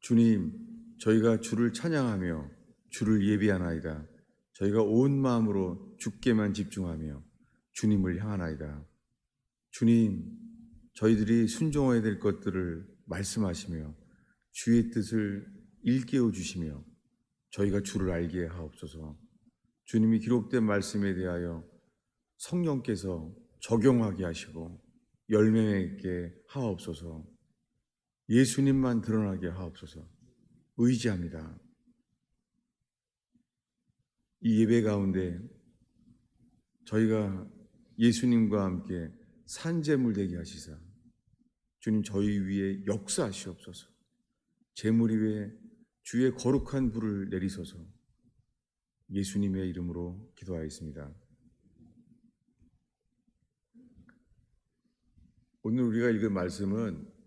주님, 저희가 주를 찬양하며 주를 예비하나이다. 저희가 온 마음으로 주께만 집중하며 주님을 향하나이다. 주님, 저희들이 순종해야 될 것들을 말씀하시며 주의 뜻을 일깨워 주시며 저희가 주를 알게 하옵소서. 주님이 기록된 말씀에 대하여 성령께서 적용하게 하시고 열매 맺게 하옵소서. 예수님만 드러나게 하옵소서. 의지합니다. 이 예배 가운데 저희가 예수님과 함께 산제물 되게 하시사 주님 저희 위에 역사하시옵소서. 제물 위에 주의 거룩한 불을 내리소서. 예수님의 이름으로 기도하였습니다. 오늘 우리가 읽은 말씀은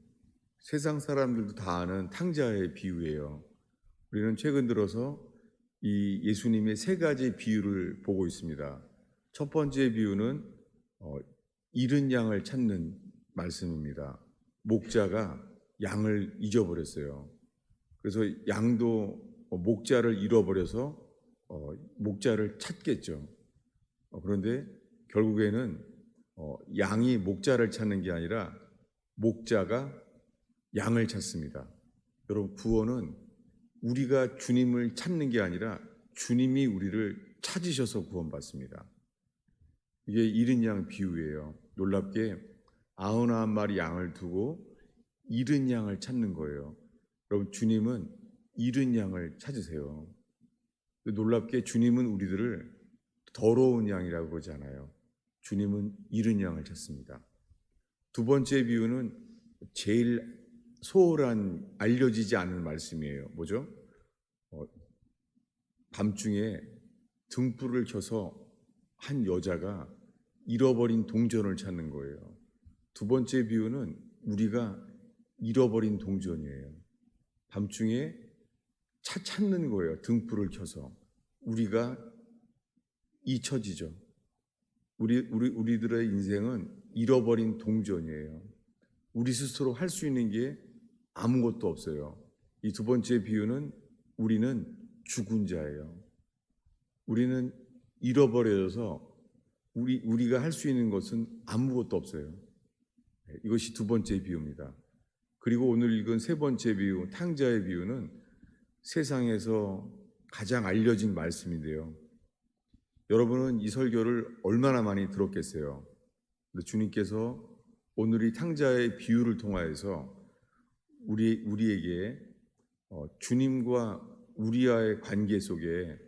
세상 사람들도 다 아는 탕자의 비유예요. 우리는 최근 들어서 이 예수님의 세 가지 비유를 보고 있습니다. 첫 번째 비유는 잃은 양을 찾는 말씀입니다. 목자가 양을 잊어버렸어요. 그래서 양도 목자를 잃어버려서 목자를 찾겠죠. 그런데 결국에는 양이 목자를 찾는 게 아니라 목자가 양을 찾습니다. 여러분, 구원은 우리가 주님을 찾는 게 아니라 주님이 우리를 찾으셔서 구원받습니다. 이게 잃은 양 비유예요. 놀랍게 99마리 양을 두고 잃은 양을 찾는 거예요. 여러분, 주님은 잃은 양을 찾으세요. 놀랍게 주님은 우리들을 더러운 양이라고 그러잖아요. 주님은 잃은 양을 찾습니다. 두 번째 비유는 제일 소홀한 알려지지 않은 말씀이에요. 뭐죠? 밤중에 등불을 켜서 한 여자가 잃어버린 동전을 찾는 거예요. 두 번째 비유는 우리가 잃어버린 동전이에요. 밤중에 찾는 거예요. 등불을 켜서. 우리가 잊혀지죠. 우리들의 인생은 잃어버린 동전이에요. 우리 스스로 할 수 있는 게 아무것도 없어요. 이 두 번째 비유는 우리는 죽은 자예요. 우리는 잃어버려져서 우리가 할 수 있는 것은 아무것도 없어요. 이것이 두 번째 비유입니다. 그리고 오늘 읽은 세 번째 비유, 탕자의 비유는 세상에서 가장 알려진 말씀인데요. 여러분은 이 설교를 얼마나 많이 들었겠어요? 주님께서 오늘 이 탕자의 비유를 통하여서 우리에게 주님과 우리와의 관계 속에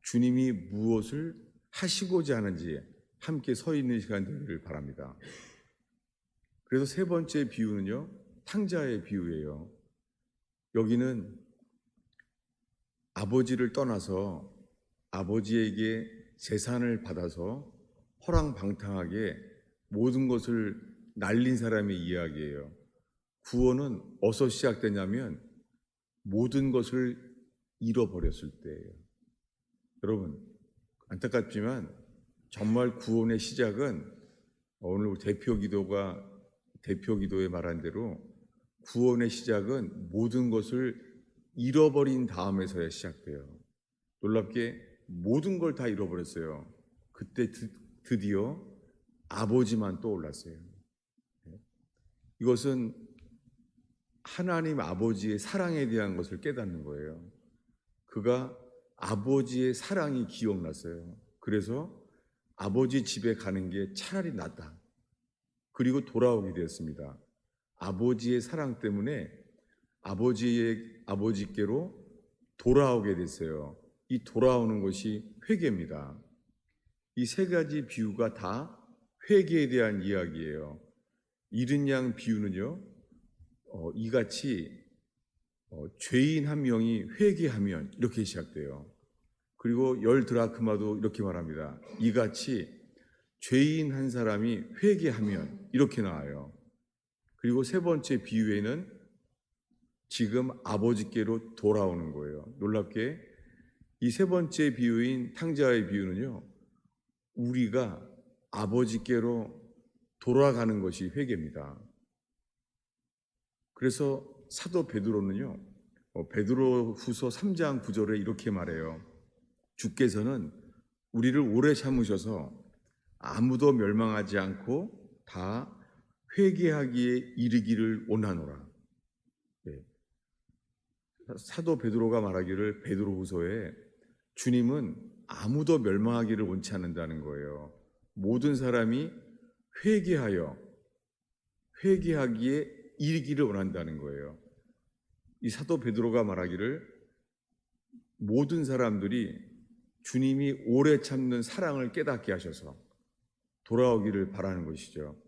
주님이 무엇을 하시고자 하는지 함께 서 있는 시간 되기를 바랍니다. 그래서 세 번째 비유는요, 탕자의 비유예요. 여기는 아버지를 떠나서 아버지에게 재산을 받아서 허랑방탕하게 모든 것을 날린 사람의 이야기예요. 구원은 어디서 시작되냐면 모든 것을 잃어버렸을 때예요. 여러분, 안타깝지만 정말 구원의 시작은 오늘 대표 기도에 말한 대로 구원의 시작은 모든 것을 잃어버린 다음에서야 시작돼요. 놀랍게 모든 걸 다 잃어버렸어요. 그때 드디어 아버지만 떠올랐어요. 이것은 하나님 아버지의 사랑에 대한 것을 깨닫는 거예요. 그가 아버지의 사랑이 기억났어요. 그래서 아버지 집에 가는 게 차라리 낫다. 그리고 돌아오게 되었습니다. 아버지의 사랑 때문에 아버지께로 돌아오게 됐어요. 이 돌아오는 것이 회개입니다. 이 세 가지 비유가 다 회개에 대한 이야기예요. 잃은 양 비유는요, 이같이 죄인 한 명이 회개하면 이렇게 시작돼요. 그리고 10드라크마도 이렇게 말합니다. 이같이 죄인 한 사람이 회개하면 이렇게 나와요. 그리고 세 번째 비유에는 지금 아버지께로 돌아오는 거예요. 놀랍게 이 세 번째 비유인 탕자의 비유는요, 우리가 아버지께로 돌아가는 것이 회개입니다. 그래서 사도 베드로는요, 베드로후서 3장 9절에 이렇게 말해요. 주께서는 우리를 오래 참으셔서 아무도 멸망하지 않고 다 회개하기에 이르기를 원하노라. 네. 사도 베드로가 말하기를 베드로후서에 주님은 아무도 멸망하기를 원치 않는다는 거예요. 모든 사람이 회개하기에 이르기를 원한다는 거예요. 이 사도 베드로가 말하기를 모든 사람들이 주님이 오래 참는 사랑을 깨닫게 하셔서 돌아오기를 바라는 것이죠.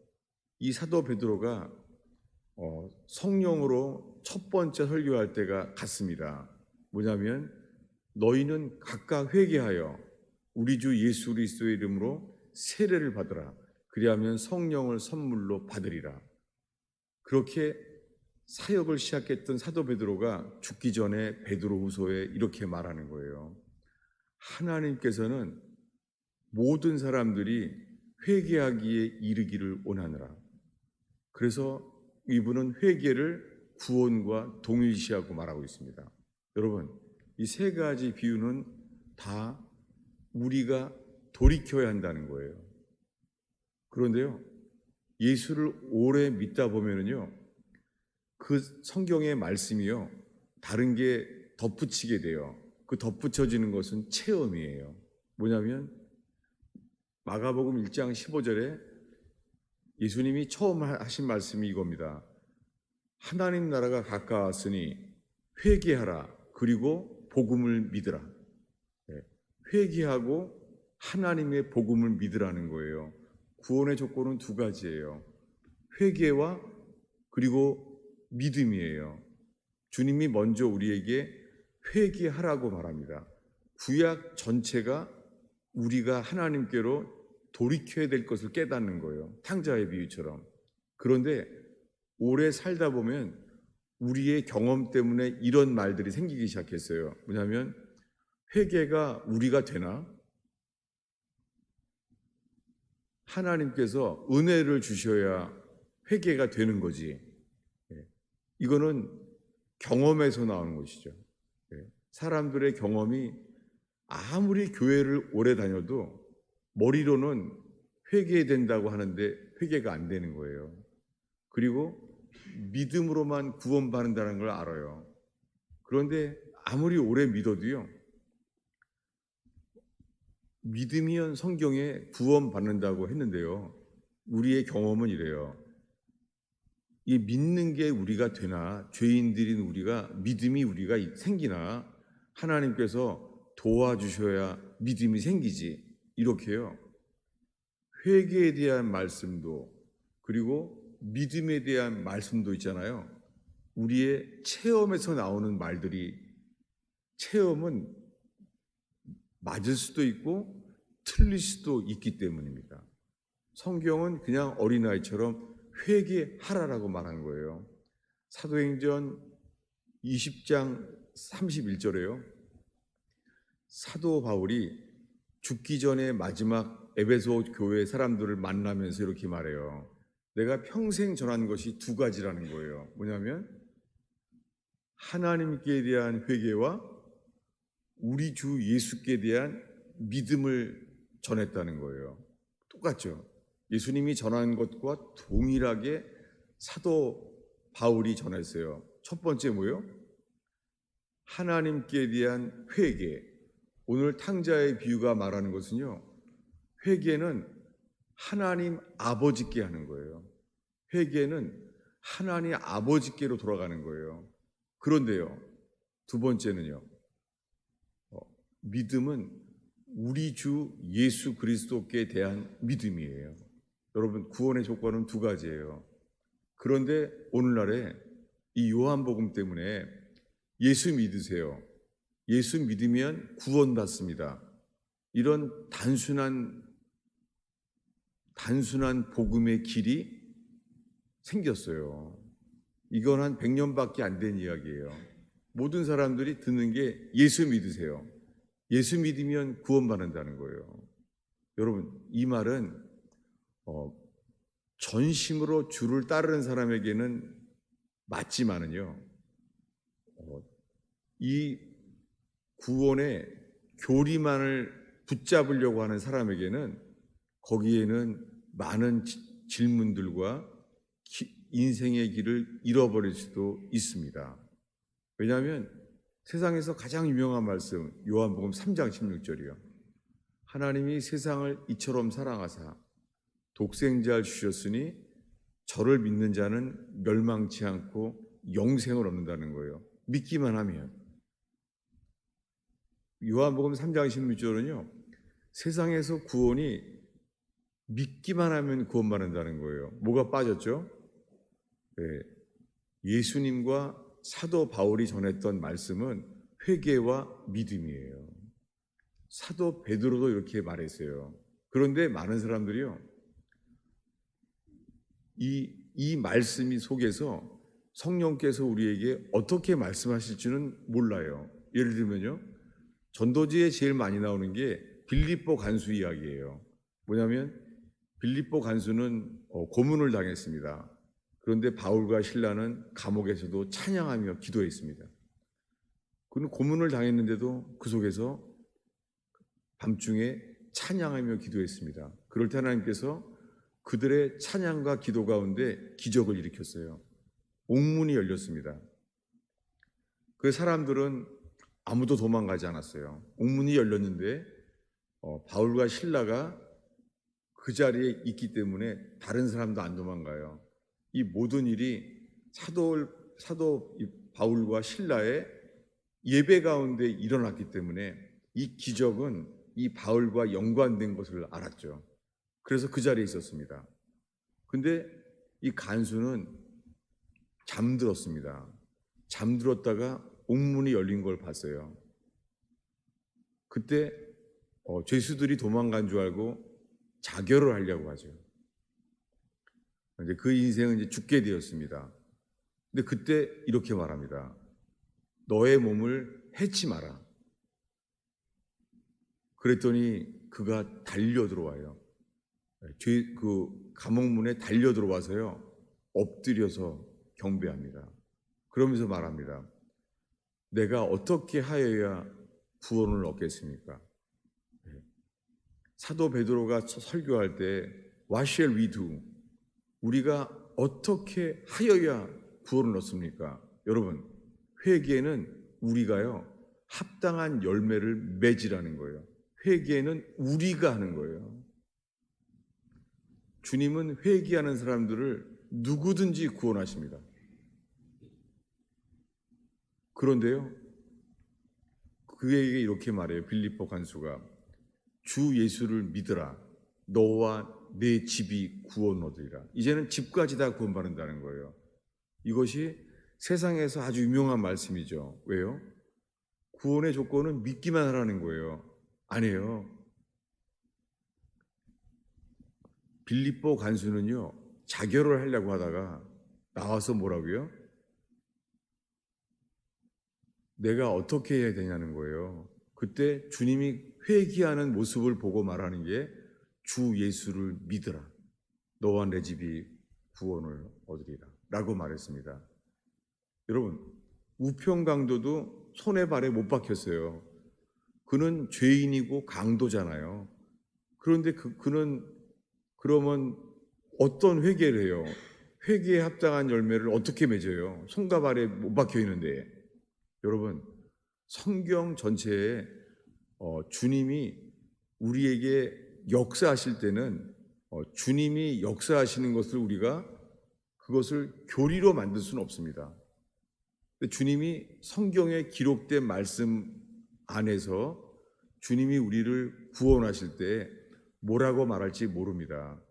이 사도 베드로가 성령으로 첫 번째 설교할 때가 같습니다. 뭐냐면 너희는 각각 회개하여 우리 주 예수 그리스도의 이름으로 세례를 받으라. 그리하면 성령을 선물로 받으리라. 그렇게 사역을 시작했던 사도 베드로가 죽기 전에 베드로후서에 이렇게 말하는 거예요. 하나님께서는 모든 사람들이 회개하기에 이르기를 원하느라. 그래서 이분은 회개를 구원과 동일시하고 말하고 있습니다. 여러분, 이 세 가지 비유는 다 우리가 돌이켜야 한다는 거예요. 그런데요, 예수를 오래 믿다 보면은요, 그 성경의 말씀이요, 다른 게 덧붙이게 돼요. 그 덧붙여지는 것은 체험이에요. 뭐냐면 마가복음 1장 15절에 예수님이 처음 하신 말씀이 이겁니다. 하나님 나라가 가까웠으니 회개하라. 그리고 복음을 믿으라. 회개하고 하나님의 복음을 믿으라는 거예요. 구원의 조건은 두 가지예요. 회개와 그리고 믿음이에요. 주님이 먼저 우리에게 회개하라고 말합니다. 구약 전체가 우리가 하나님께로 돌이켜야 될 것을 깨닫는 거예요. 탕자의 비유처럼. 그런데 오래 살다 보면 우리의 경험 때문에 이런 말들이 생기기 시작했어요. 뭐냐면 회개가 우리가 되나? 하나님께서 은혜를 주셔야 회개가 되는 거지. 이거는 경험에서 나오는 것이죠. 사람들의 경험이 아무리 교회를 오래 다녀도 머리로는 회개된다고 하는데 회개가 안 되는 거예요. 그리고 믿음으로만 구원받는다는 걸 알아요. 그런데 아무리 오래 믿어도요, 믿으면 성경에 구원받는다고 했는데요, 우리의 경험은 이래요. 이 믿는 게 우리가 되나, 죄인들인 우리가 믿음이 우리가 생기나, 하나님께서 도와주셔야 믿음이 생기지. 이렇게요. 회개에 대한 말씀도 그리고 믿음에 대한 말씀도 있잖아요. 우리의 체험에서 나오는 말들이, 체험은 맞을 수도 있고 틀릴 수도 있기 때문입니다. 성경은 그냥 어린아이처럼 회개하라라고 말한 거예요. 사도행전 20장 31절에요. 사도 바울이 죽기 전에 마지막 에베소 교회 사람들을 만나면서 이렇게 말해요. 내가 평생 전한 것이 두 가지라는 거예요. 뭐냐면 하나님께 대한 회개와 우리 주 예수께 대한 믿음을 전했다는 거예요. 똑같죠. 예수님이 전한 것과 동일하게 사도 바울이 전했어요. 첫 번째 뭐예요? 하나님께 대한 회개. 오늘 탕자의 비유가 말하는 것은요, 회개는 하나님 아버지께 하는 거예요. 회개는 하나님 아버지께로 돌아가는 거예요. 그런데요, 두 번째는요, 믿음은 우리 주 예수 그리스도께 대한 믿음이에요. 여러분, 구원의 조건은 두 가지예요. 그런데 오늘날에 이 요한복음 때문에 예수 믿으세요. 예수 믿으면 구원받습니다. 이런 단순한 복음의 길이 생겼어요. 이건 한 100년밖에 안 된 이야기예요. 모든 사람들이 듣는 게 예수 믿으세요. 예수 믿으면 구원받는다는 거예요. 여러분, 이 말은 전심으로 주를 따르는 사람에게는 맞지만은요, 이 구원의 교리만을 붙잡으려고 하는 사람에게는 거기에는 많은 질문들과 인생의 길을 잃어버릴 수도 있습니다. 왜냐하면 세상에서 가장 유명한 말씀 요한복음 3장 16절이요. 하나님이 세상을 이처럼 사랑하사 독생자를 주셨으니 저를 믿는 자는 멸망치 않고 영생을 얻는다는 거예요. 믿기만 하면. 요한복음 3장 16절은요. 세상에서 구원이 믿기만 하면 구원받는다는 거예요. 뭐가 빠졌죠? 네. 예수님과 사도 바울이 전했던 말씀은 회개와 믿음이에요. 사도 베드로도 이렇게 말했어요. 그런데 많은 사람들이요. 이 말씀이 속에서 성령께서 우리에게 어떻게 말씀하실지는 몰라요. 예를 들면요. 전도지에 제일 많이 나오는 게 빌립보 간수 이야기예요. 뭐냐면 빌립보 간수는 고문을 당했습니다. 그런데 바울과 실라는 감옥에서도 찬양하며 기도했습니다. 그는 고문을 당했는데도 그 속에서 밤중에 찬양하며 기도했습니다. 그럴 때 하나님께서 그들의 찬양과 기도 가운데 기적을 일으켰어요. 옥문이 열렸습니다. 그 사람들은 아무도 도망가지 않았어요. 옥문이 열렸는데 바울과 실라가 그 자리에 있기 때문에 다른 사람도 안 도망가요. 이 모든 일이 사도 바울과 실라의 예배 가운데 일어났기 때문에 이 기적은 이 바울과 연관된 것을 알았죠. 그래서 그 자리에 있었습니다. 근데 이 간수는 잠들었습니다. 잠들었다가 옥문이 열린 걸 봤어요. 그때 죄수들이 도망간 줄 알고 자결을 하려고 하죠. 이제 그 인생은 이제 죽게 되었습니다. 근데 그때 이렇게 말합니다. 너의 몸을 해치 마라. 그랬더니 그가 달려 들어와요. 그 감옥문에 달려 들어와서요. 엎드려서 경배합니다. 그러면서 말합니다. 내가 어떻게 하여야 구원을 얻겠습니까? 사도 베드로가 설교할 때 What shall we do? 우리가 어떻게 하여야 구원을 얻습니까? 여러분, 회개는 우리가요 합당한 열매를 맺으라는 거예요. 회개는 우리가 하는 거예요. 주님은 회개하는 사람들을 누구든지 구원하십니다. 그런데요, 그에게 이렇게 말해요. 빌립보 간수가 주 예수를 믿으라. 너와 내 집이 구원 얻으리라. 이제는 집까지 다 구원받는다는 거예요. 이것이 세상에서 아주 유명한 말씀이죠. 왜요? 구원의 조건은 믿기만 하라는 거예요. 아니에요. 빌립보 간수는요, 자결을 하려고 하다가 나와서 뭐라고요? 내가 어떻게 해야 되냐는 거예요. 그때 주님이 회개하는 모습을 보고 말하는 게 주 예수를 믿으라. 너와 내 집이 구원을 얻으리라. 라고 말했습니다. 여러분, 우평강도도 손에 발에 못 박혔어요. 그는 죄인이고 강도잖아요. 그런데 그는 그러면 어떤 회개를 해요? 회개에 합당한 열매를 어떻게 맺어요? 손과 발에 못 박혀 있는데. 여러분, 성경 전체에 주님이 우리에게 역사하실 때는 주님이 역사하시는 것을 우리가 그것을 교리로 만들 수는 없습니다. 주님이 성경에 기록된 말씀 안에서 주님이 우리를 구원하실 때 뭐라고 말할지 모릅니다.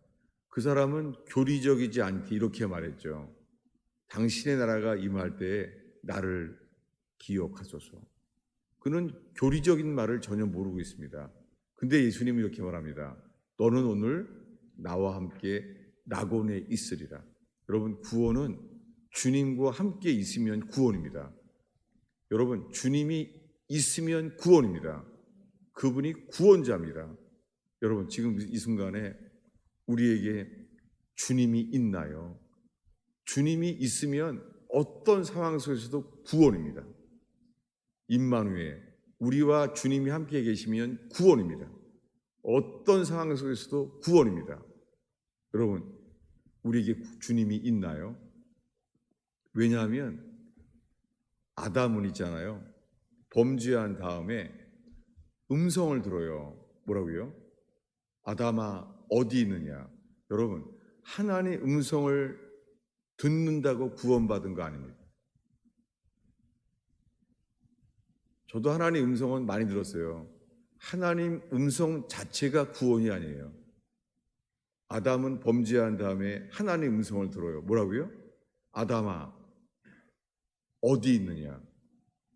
그 사람은 교리적이지 않게 이렇게 말했죠. 당신의 나라가 임할 때 나를 기억하소서. 그는 교리적인 말을 전혀 모르고 있습니다. 근데 예수님이 이렇게 말합니다. 너는 오늘 나와 함께 낙원에 있으리라. 여러분, 구원은 주님과 함께 있으면 구원입니다. 여러분, 주님이 있으면 구원입니다. 그분이 구원자입니다. 여러분, 지금 이 순간에 우리에게 주님이 있나요? 주님이 있으면 어떤 상황 속에서도 구원입니다. 임마누엘, 우리와 주님이 함께 계시면 구원입니다. 어떤 상황 속에서도 구원입니다. 여러분, 우리에게 주님이 있나요? 왜냐하면 아담은 있잖아요. 범죄한 다음에 음성을 들어요. 뭐라고요? 아담아, 어디 있느냐? 여러분, 하나님의 음성을 듣는다고 구원받은 거 아닙니다. 저도 하나님 음성은 많이 들었어요. 하나님 음성 자체가 구원이 아니에요. 아담은 범죄한 다음에 하나님 음성을 들어요. 뭐라고요? 아담아, 어디 있느냐?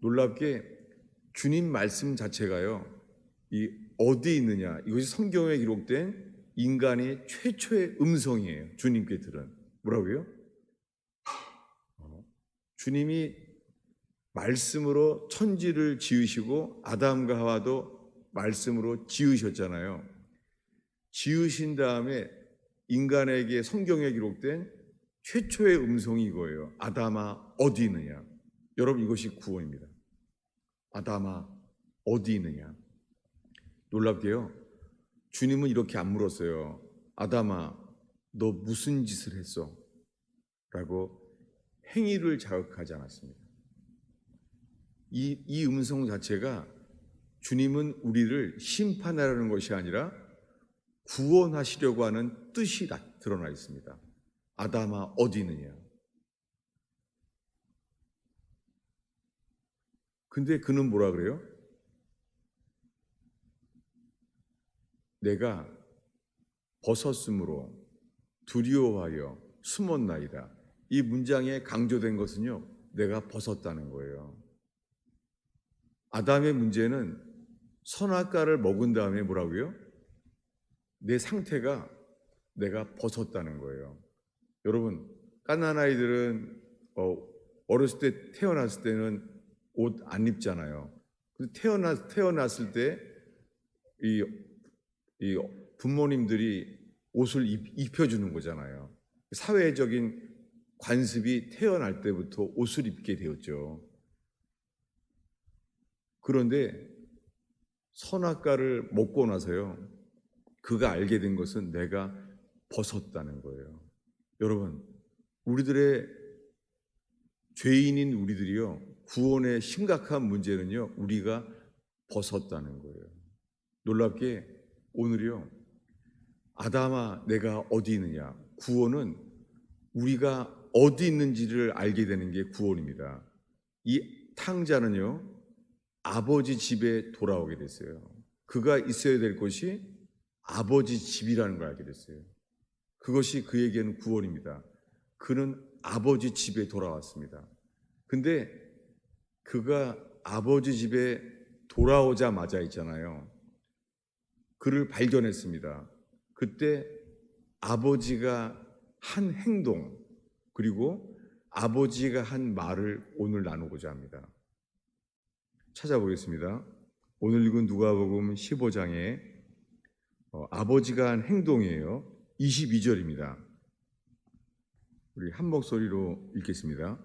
놀랍게 주님 말씀 자체가요, 이 어디 있느냐, 이것이 성경에 기록된 인간의 최초의 음성이에요. 주님께 들은. 뭐라고요? 주님이 말씀으로 천지를 지으시고 아담과 하와도 말씀으로 지으셨잖아요. 지으신 다음에 인간에게 성경에 기록된 최초의 음성이 이거예요. 아담아, 어디 있느냐? 여러분, 이것이 구원입니다. 아담아, 어디 있느냐? 놀랍게요, 주님은 이렇게 안 물었어요. 아담아, 너 무슨 짓을 했어? 라고 행위를 자극하지 않았습니다. 이 음성 자체가 주님은 우리를 심판하려는 것이 아니라 구원하시려고 하는 뜻이 드러나 있습니다. 아담아, 어디 있느냐? 근데 그는 뭐라 그래요? 내가 벗었으므로 두려워하여 숨었나이다. 이 문장에 강조된 것은요, 내가 벗었다는 거예요. 아담의 문제는 선악과를 먹은 다음에 뭐라고요? 내 상태가 내가 벗었다는 거예요. 여러분, 갓난아이들은 어렸을 때 태어났을 때는 옷 안 입잖아요. 태어났을 때 이 부모님들이 옷을 입혀주는 거잖아요. 사회적인 관습이 태어날 때부터 옷을 입게 되었죠. 그런데 선악과를 먹고 나서요, 그가 알게 된 것은 내가 벗었다는 거예요. 여러분, 우리들의 죄인인 우리들이요, 구원의 심각한 문제는요, 우리가 벗었다는 거예요. 놀랍게 오늘이요, 아담아, 내가 어디 있느냐? 구원은 우리가 어디 있는지를 알게 되는 게 구원입니다. 이 탕자는요, 아버지 집에 돌아오게 됐어요. 그가 있어야 될 곳이 아버지 집이라는 걸 알게 됐어요. 그것이 그에게는 구원입니다. 그는 아버지 집에 돌아왔습니다. 근데 그가 아버지 집에 돌아오자마자 있잖아요, 그를 발견했습니다. 그때 아버지가 한 행동, 그리고 아버지가 한 말을 오늘 나누고자 합니다. 찾아보겠습니다. 오늘 읽은 누가복음 15장에 아버지가 한 행동이에요. 22절입니다. 우리 한 목소리로 읽겠습니다.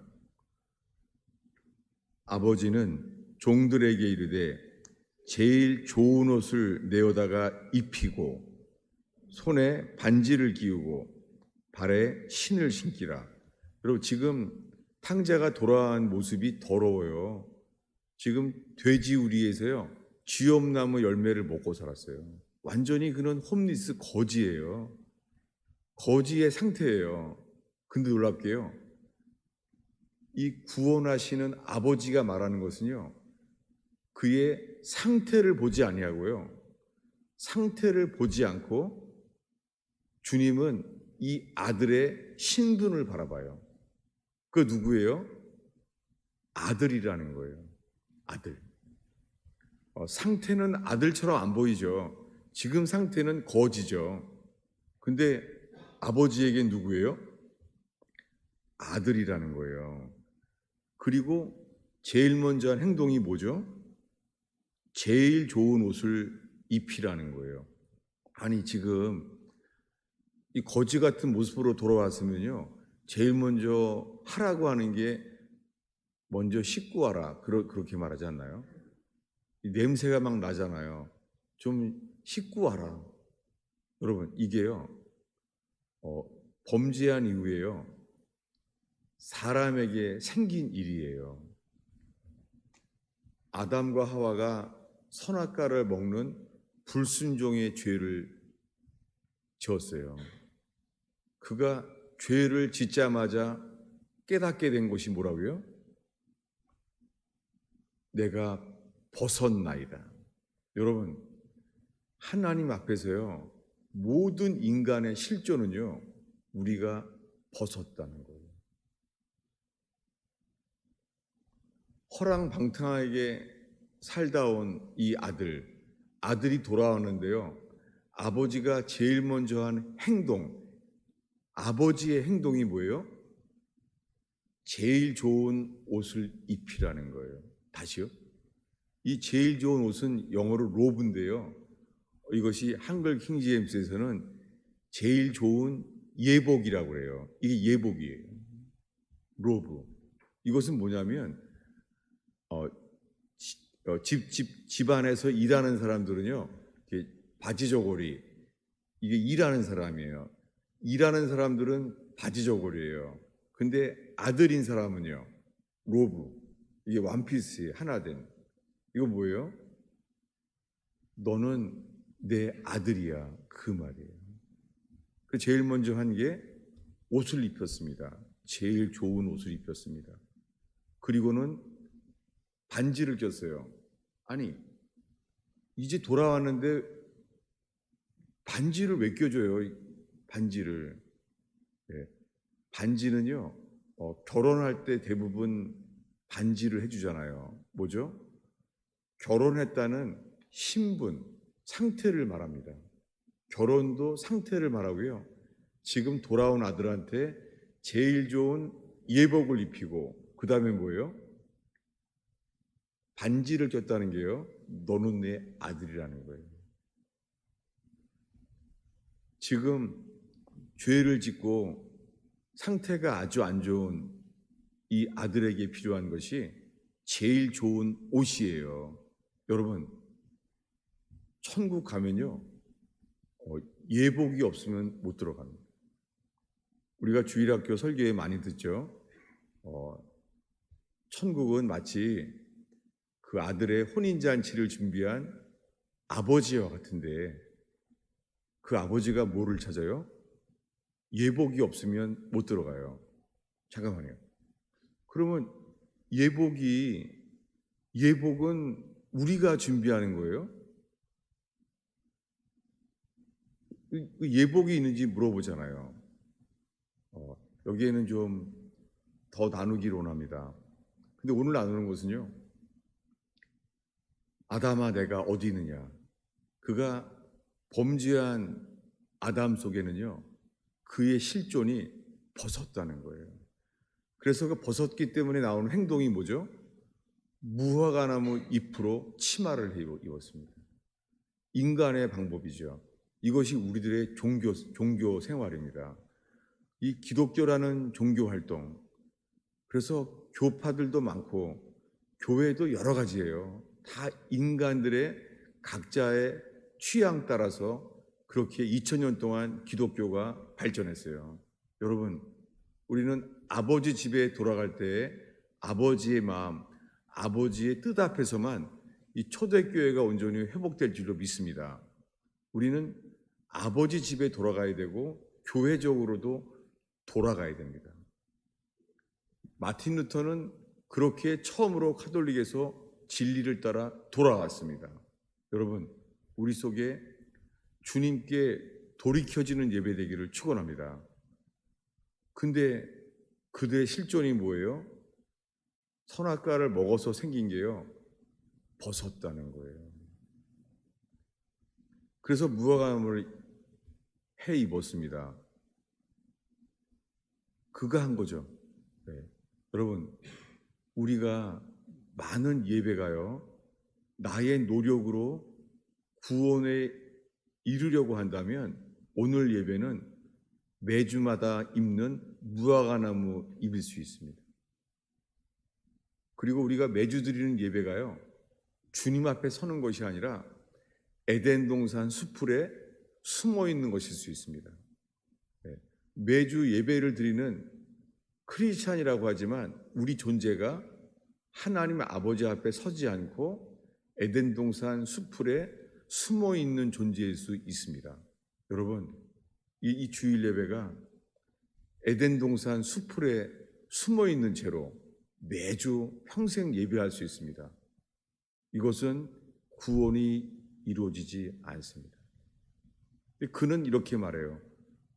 아버지는 종들에게 이르되 제일 좋은 옷을 내어다가 입히고 손에 반지를 끼우고 발에 신을 신기라. 여러분, 지금 탕자가 돌아온 모습이 더러워요. 지금 돼지우리에서요, 쥐엄나무 열매를 먹고 살았어요. 완전히 그는 홈리스, 거지예요. 거지의 상태예요. 근데 놀랍게요, 이 구원하시는 아버지가 말하는 것은요, 그의 상태를 보지 아니하고요, 상태를 보지 않고 주님은 이 아들의 신분을 바라봐요. 그 누구예요? 아들이라는 거예요. 아들. 상태는 아들처럼 안 보이죠. 지금 상태는 거지죠. 근데 아버지에겐 누구예요? 아들이라는 거예요. 그리고 제일 먼저 한 행동이 뭐죠? 제일 좋은 옷을 입히라는 거예요. 아니, 지금 이 거지 같은 모습으로 돌아왔으면요, 제일 먼저 하라고 하는 게 먼저 씻고 와라. 그렇게 말하지 않나요? 이 냄새가 막 나잖아요. 좀 씻고 와라. 여러분, 이게요, 어, 범죄한 이후에요, 사람에게 생긴 일이에요. 아담과 하와가 선악과를 먹는 불순종의 죄를 지었어요. 그가 죄를 짓자마자 깨닫게 된 것이 뭐라고요? 내가 벗었나이다. 여러분, 하나님 앞에서요, 모든 인간의 실존은요, 우리가 벗었다는 거예요. 허랑방탕하게 살다 온 이 아들이 돌아오는데요, 아버지가 제일 먼저 한 행동, 아버지의 행동이 뭐예요? 제일 좋은 옷을 입히라는 거예요. 다시요. 이 제일 좋은 옷은 영어로 로브인데요, 이것이 한글 킹제임스에서는 제일 좋은 예복이라고 그래요. 이게 예복이에요. 로브. 이것은 뭐냐면 집안에서 일하는 사람들은요, 바지 저고리, 이게 일하는 사람이에요. 일하는 사람들은 바지 저고리예요. 근데 아들인 사람은요, 로브, 이게 원피스 하나 된. 이거 뭐예요? 너는 내 아들이야, 그 말이에요. 그 제일 먼저 한 게 옷을 입혔습니다. 제일 좋은 옷을 입혔습니다. 그리고는 반지를 꼈어요. 아니, 이제 돌아왔는데 반지를 왜 껴줘요? 반지를. 예. 반지는요, 결혼할 때 대부분 반지를 해주잖아요. 뭐죠? 결혼했다는 신분, 상태를 말합니다. 결혼도 상태를 말하고요. 지금 돌아온 아들한테 제일 좋은 예복을 입히고, 그 다음에 뭐예요? 반지를 꼈다는 게요, 너는 내 아들이라는 거예요. 지금 죄를 짓고 상태가 아주 안 좋은 이 아들에게 필요한 것이 제일 좋은 옷이에요. 여러분, 천국 가면요, 예복이 없으면 못 들어갑니다. 우리가 주일학교 설교에 많이 듣죠. 천국은 마치 그 아들의 혼인잔치를 준비한 아버지와 같은데, 그 아버지가 뭐를 찾아요? 예복이 없으면 못 들어가요. 잠깐만요. 그러면 예복은 우리가 준비하는 거예요? 그 예복이 있는지 물어보잖아요. 여기에는 좀 더 나누기를 원합니다. 근데 오늘 나누는 것은요, 아담아 내가 어디 있느냐. 그가 범죄한 아담 속에는요, 그의 실존이 벗었다는 거예요. 그래서 그 벗었기 때문에 나오는 행동이 뭐죠? 무화과나무 잎으로 치마를 입었습니다. 인간의 방법이죠. 이것이 우리들의 종교 생활입니다. 이 기독교라는 종교 활동, 그래서 교파들도 많고 교회도 여러 가지예요. 다 인간들의 각자의 취향 따라서 그렇게 2000년 동안 기독교가 발전했어요. 여러분, 우리는 아버지 집에 돌아갈 때 아버지의 마음, 아버지의 뜻 앞에서만 이 초대교회가 온전히 회복될 줄로 믿습니다. 우리는 아버지 집에 돌아가야 되고 교회적으로도 돌아가야 됩니다. 마틴 루터는 그렇게 처음으로 카톨릭에서 진리를 따라 돌아왔습니다. 여러분, 우리 속에 주님께 돌이켜지는 예배 되기를 축원합니다. 근데 그들의 실존이 뭐예요? 선악과를 먹어서 생긴 게요, 벗었다는 거예요. 그래서 무화과나무를 해 입었습니다. 그가 한 거죠. 네. 여러분, 우리가 많은 예배가요, 나의 노력으로 구원에 이르려고 한다면 오늘 예배는 매주마다 입는 무화과나무 잎일 수 있습니다. 그리고 우리가 매주 드리는 예배가요, 주님 앞에 서는 것이 아니라 에덴 동산 수풀에 숨어 있는 것일 수 있습니다. 네. 매주 예배를 드리는 크리스찬이라고 하지만 우리 존재가 하나님 아버지 앞에 서지 않고 에덴 동산 수풀에 숨어 있는 존재일 수 있습니다. 여러분, 이 주일 예배가 에덴 동산 수풀에 숨어 있는 채로 매주 평생 예배할 수 있습니다. 이것은 구원이 이루어지지 않습니다. 그는 이렇게 말해요.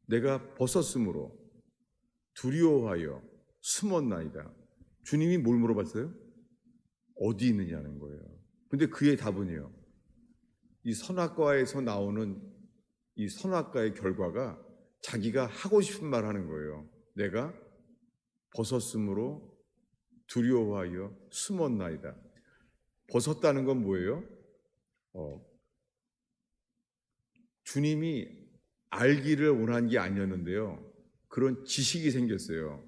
내가 벗었으므로 두려워하여 숨었나이다. 주님이 뭘 물어봤어요? 어디 있느냐는 거예요. 근데 그의 답은요, 이 선악과에서 나오는 이 선악과의 결과가 자기가 하고 싶은 말 하는 거예요. 내가 벗었으므로 두려워하여 숨었나이다. 벗었다는 건 뭐예요? 주님이 알기를 원한 게 아니었는데요. 그런 지식이 생겼어요.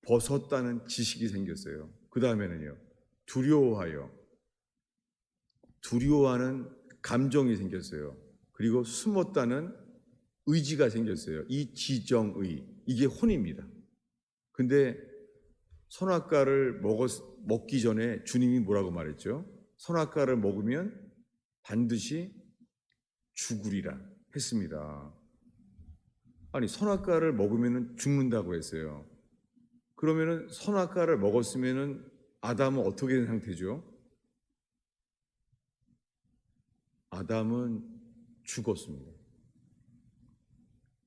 벗었다는 지식이 생겼어요. 그 다음에는요, 두려워하는 감정이 생겼어요. 그리고 숨었다는 의지가 생겼어요. 이 지정의, 이게 혼입니다. 근데 선악과를 먹기 전에 주님이 뭐라고 말했죠? 선악과를 먹으면 반드시 죽으리라 했습니다. 아니, 선악과를 먹으면 죽는다고 했어요. 그러면은 선악과를 먹었으면은 아담은 어떻게 된 상태죠? 아담은 죽었습니다.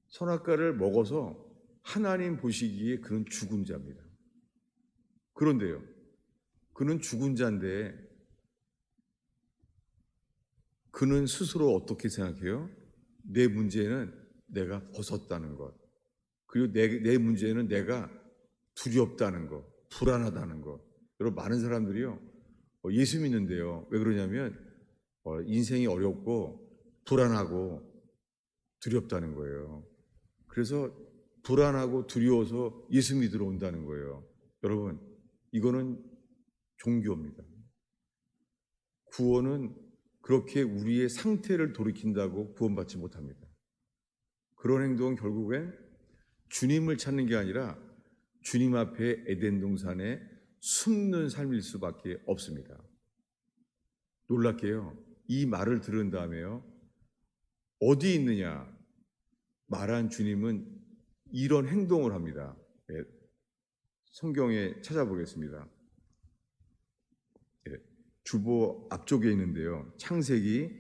선악과를 먹어서 하나님 보시기에 그는 죽은 자입니다. 그런데요, 그는 죽은 자인데 그는 스스로 어떻게 생각해요? 내 문제는 내가 벗었다는 것, 그리고 내 문제는 내가 두렵다는 것, 불안하다는 것. 여러분, 많은 사람들이요, 예수 믿는데요, 왜 그러냐면 인생이 어렵고 불안하고 두렵다는 거예요. 그래서 불안하고 두려워서 예수 믿으러 온다는 거예요. 여러분, 이거는 종교입니다. 구원은 그렇게 우리의 상태를 돌이킨다고 구원받지 못합니다. 그런 행동은 결국엔 주님을 찾는 게 아니라 주님 앞에 에덴 동산에 숨는 삶일 수밖에 없습니다. 놀랍게요, 이 말을 들은 다음에요, 어디 있느냐 말한 주님은 이런 행동을 합니다. 예, 성경에 찾아보겠습니다. 예, 주보 앞쪽에 있는데요, 창세기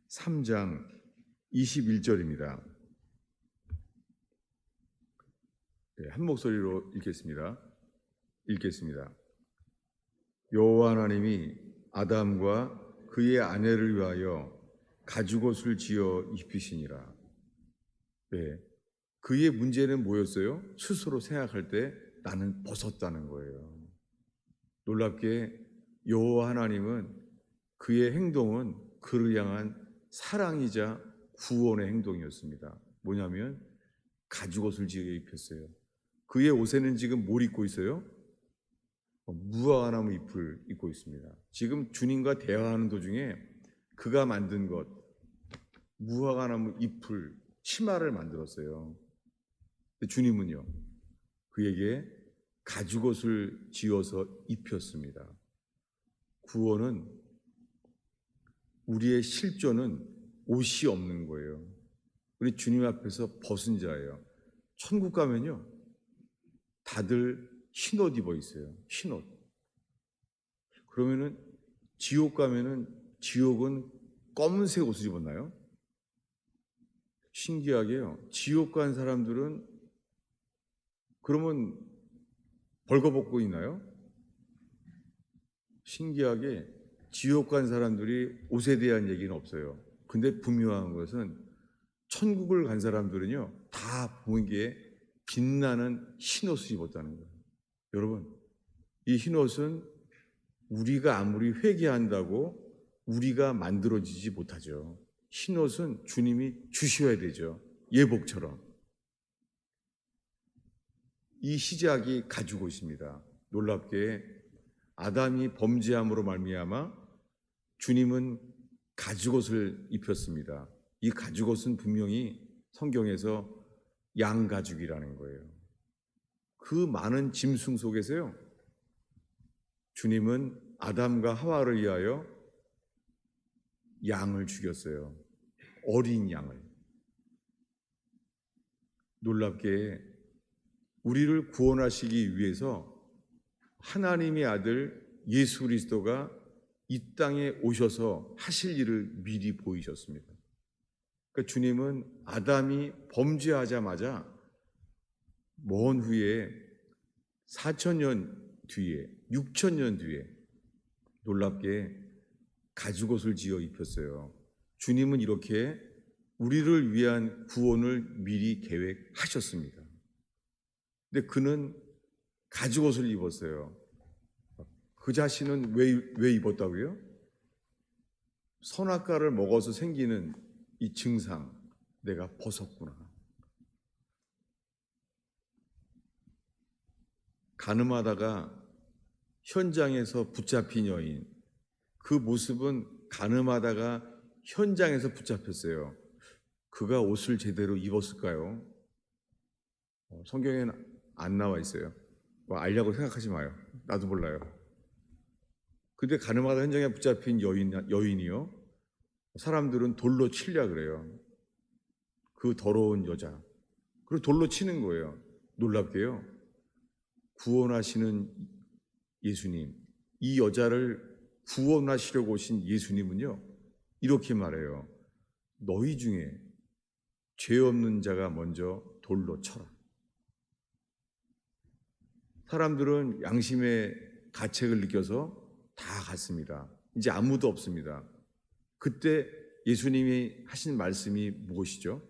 3장 21절입니다. 한 목소리로 읽겠습니다. 여호와 하나님이 아담과 그의 아내를 위하여 가죽옷을 지어 입히시니라. 네, 그의 문제는 뭐였어요? 스스로 생각할 때 나는 벗었다는 거예요. 놀랍게 여호와 하나님은 그의 행동은 그를 향한 사랑이자 구원의 행동이었습니다. 뭐냐면 가죽옷을 지어 입혔어요. 그의 옷에는 지금 뭘 입고 있어요? 무화과나무 잎을 입고 있습니다. 지금 주님과 대화하는 도중에 그가 만든 것, 무화과나무 잎을, 치마를 만들었어요. 근데 주님은요, 그에게 가죽옷을 지어서 입혔습니다. 구원은, 우리의 실존은 옷이 없는 거예요. 우리 주님 앞에서 벗은 자예요. 천국 가면요, 다들 흰옷 입어 있어요. 흰옷. 그러면은 지옥 가면은 지옥은 검은색 옷을 입었나요? 신기하게요, 지옥 간 사람들은 그러면 벌거벗고 있나요? 신기하게 지옥 간 사람들이 옷에 대한 얘기는 없어요. 근데 분명한 것은 천국을 간 사람들은요, 다 보기에 빛나는 흰옷을 입었다는 거예요. 여러분, 이 흰옷은 우리가 아무리 회개한다고 우리가 만들어지지 못하죠. 흰옷은 주님이 주셔야 되죠. 예복처럼. 이 시작이 가죽옷입니다. 놀랍게 아담이 범죄함으로 말미암아 주님은 가죽옷을 입혔습니다. 이 가죽옷은 분명히 성경에서 양가죽이라는 거예요. 그 많은 짐승 속에서요, 주님은 아담과 하와를 위하여 양을 죽였어요. 어린 양을. 놀랍게 우리를 구원하시기 위해서 하나님의 아들 예수 그리스도가 이 땅에 오셔서 하실 일을 미리 보이셨습니다. 그러니까 주님은 아담이 범죄하자마자 먼 후에 4,000년 뒤에, 6,000년 뒤에 놀랍게 가죽옷을 지어 입혔어요. 주님은 이렇게 우리를 위한 구원을 미리 계획하셨습니다. 근데 그는 가죽옷을 입었어요. 그 자신은 왜 입었다고요? 선악과를 먹어서 생기는 이 증상, 내가 벗었구나. 가늠하다가 현장에서 붙잡힌 여인, 그 모습은 가늠하다가 현장에서 붙잡혔어요. 그가 옷을 제대로 입었을까요? 성경에는 안 나와 있어요. 뭐 알려고 생각하지 마요. 나도 몰라요. 근데 가늠하다 현장에 붙잡힌 여인이요, 사람들은 돌로 치려 그래요. 그 더러운 여자. 그리고 돌로 치는 거예요. 놀랍게요, 구원하시는 예수님, 이 여자를 구원하시려고 오신 예수님은요, 이렇게 말해요. 너희 중에 죄 없는 자가 먼저 돌로 쳐라. 사람들은 양심의 가책을 느껴서 다 갔습니다. 이제 아무도 없습니다. 그때 예수님이 하신 말씀이 무엇이죠?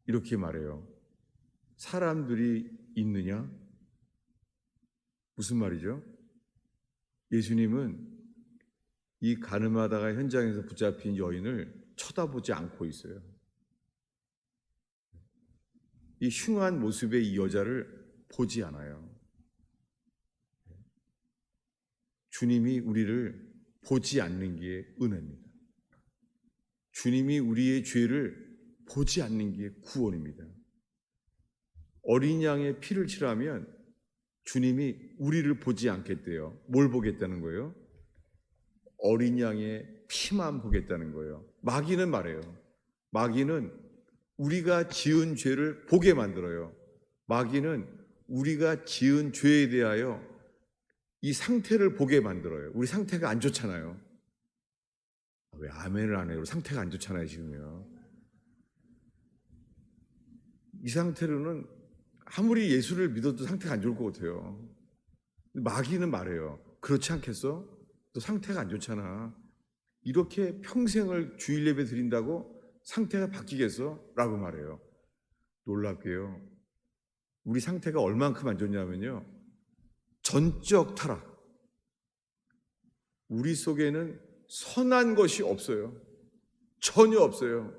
이렇게 말해요. 사람들이 있느냐? 무슨 말이죠? 예수님은 이 가늠하다가 현장에서 붙잡힌 여인을 쳐다보지 않고 있어요. 이 흉한 모습의 이 여자를 보지 않아요. 주님이 우리를 보지 않는 게 은혜입니다. 주님이 우리의 죄를 보지 않는 게 구원입니다. 어린 양의 피를 칠하면 주님이 우리를 보지 않겠대요. 뭘 보겠다는 거예요? 어린 양의 피만 보겠다는 거예요. 마귀는 말해요. 마귀는 우리가 지은 죄를 보게 만들어요. 마귀는 우리가 지은 죄에 대하여 이 상태를 보게 만들어요. 우리 상태가 안 좋잖아요. 왜 아멘을 안 해요? 우리 상태가 안 좋잖아요, 지금요. 이 상태로는 아무리 예수를 믿어도 상태가 안 좋을 것 같아요. 마귀는 말해요. 그렇지 않겠어? 너 상태가 안 좋잖아. 이렇게 평생을 주일 예배 드린다고 상태가 바뀌겠어? 라고 말해요. 놀랍게요, 우리 상태가 얼만큼 안 좋냐면요, 전적 타락. 우리 속에는 선한 것이 없어요. 전혀 없어요.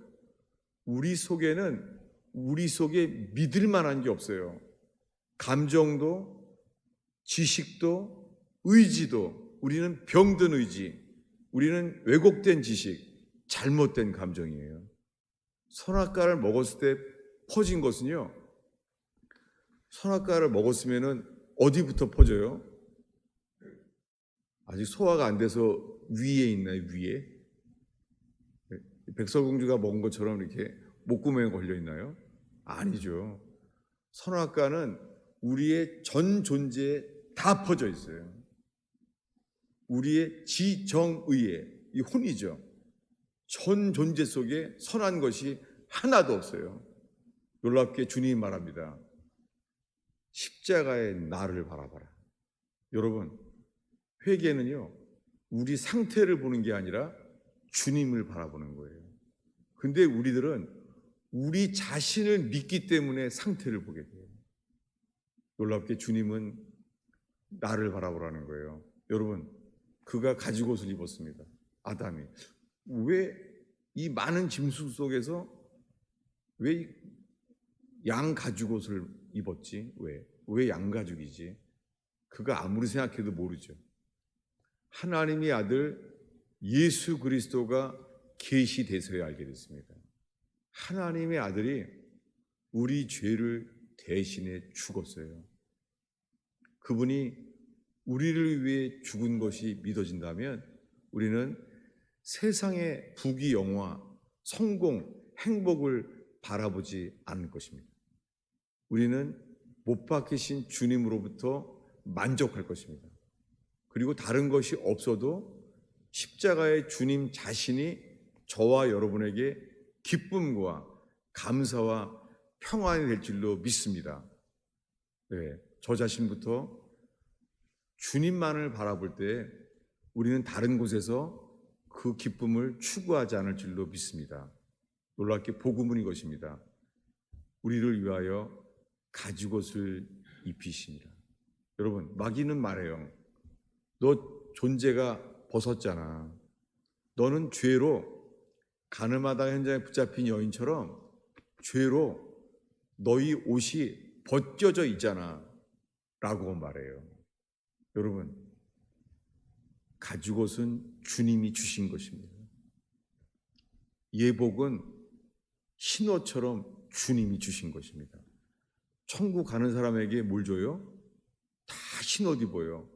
우리 속에는 우리 속에 믿을 만한 게 없어요. 감정도, 지식도, 의지도. 우리는 병든 의지, 우리는 왜곡된 지식, 잘못된 감정이에요. 선악과를 먹었을 때 퍼진 것은요, 선악과를 먹었으면 어디부터 퍼져요? 아직 소화가 안 돼서 위에 있나요? 위에? 백설공주가 먹은 것처럼 이렇게 목구멍에 걸려 있나요? 아니죠. 선악과는 우리의 전 존재에 다 퍼져 있어요. 우리의 지정의에, 이 혼이죠. 전 존재 속에 선한 것이 하나도 없어요. 놀랍게 주님이 말합니다. 십자가의 나를 바라봐라. 여러분, 회개는요, 우리 상태를 보는 게 아니라 주님을 바라보는 거예요. 근데 우리들은 우리 자신을 믿기 때문에 상태를 보게 돼요. 놀랍게 주님은 나를 바라보라는 거예요. 여러분, 그가 가죽옷을 입었습니다. 아담이. 왜 이 많은 짐승 속에서 왜 양 가죽옷을 입었지? 왜 양가죽이지? 그가 아무리 생각해도 모르죠. 하나님의 아들 예수 그리스도가 계시돼서야 알게 됐습니다. 하나님의 아들이 우리 죄를 대신해 죽었어요. 그분이 우리를 위해 죽은 것이 믿어진다면 우리는 세상의 부귀영화, 성공, 행복을 바라보지 않을 것입니다. 우리는 못 박히신 주님으로부터 만족할 것입니다. 그리고 다른 것이 없어도 십자가의 주님 자신이 저와 여러분에게 기쁨과 감사와 평안이 될 줄로 믿습니다. 네, 저 자신부터 주님만을 바라볼 때 우리는 다른 곳에서 그 기쁨을 추구하지 않을 줄로 믿습니다. 놀랍게 복음은 이것입니다. 우리를 위하여 가죽옷을 입히십니다. 여러분, 마귀는 말해요. 너 존재가 벗었잖아. 너는 죄로 가늠하다가 현장에 붙잡힌 여인처럼 죄로 너희 옷이 벗겨져 있잖아 라고 말해요. 여러분, 가죽옷은 주님이 주신 것입니다. 예복은 흰옷처럼 주님이 주신 것입니다. 천국 가는 사람에게 뭘 줘요? 다 흰옷 입어요.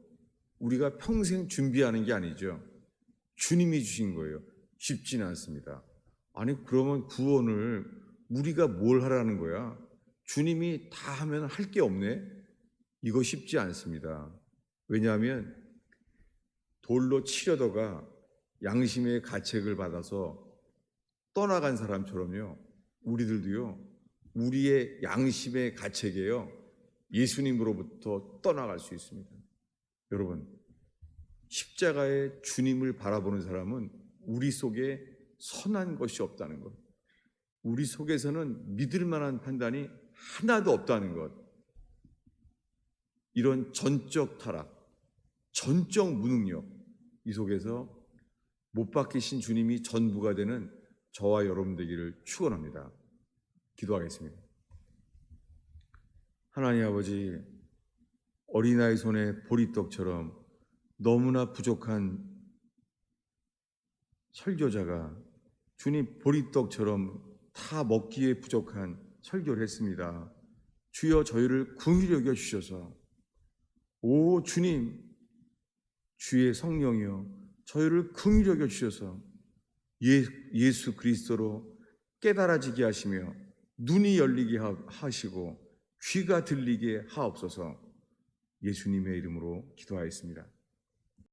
우리가 평생 준비하는 게 아니죠. 주님이 주신 거예요. 쉽지는 않습니다. 아니, 그러면 구원을 우리가 뭘 하라는 거야? 주님이 다 하면 할 게 없네? 이거 쉽지 않습니다. 왜냐하면 돌로 치려다가 양심의 가책을 받아서 떠나간 사람처럼요, 우리들도요, 우리의 양심의 가책에요, 예수님으로부터 떠나갈 수 있습니다. 여러분, 십자가의 주님을 바라보는 사람은 우리 속에 선한 것이 없다는 것, 우리 속에서는 믿을 만한 판단이 하나도 없다는 것, 이런 전적 타락, 전적 무능력, 이 속에서 못 박히신 주님이 전부가 되는 저와 여러분 되기를 축원합니다. 기도하겠습니다. 하나님 아버지, 어린아이 손에 보리떡처럼 너무나 부족한 설교자가 주님 보리떡처럼 다 먹기에 부족한 설교를 했습니다. 주여 저희를 긍휼히 여겨 주셔서, 오 주님, 주의 성령이여 저희를 긍휼히 여겨 주셔서 예수 그리스도로 깨달아지게 하시며 눈이 열리게 하시고 귀가 들리게 하옵소서. 예수님의 이름으로 기도하였습니다.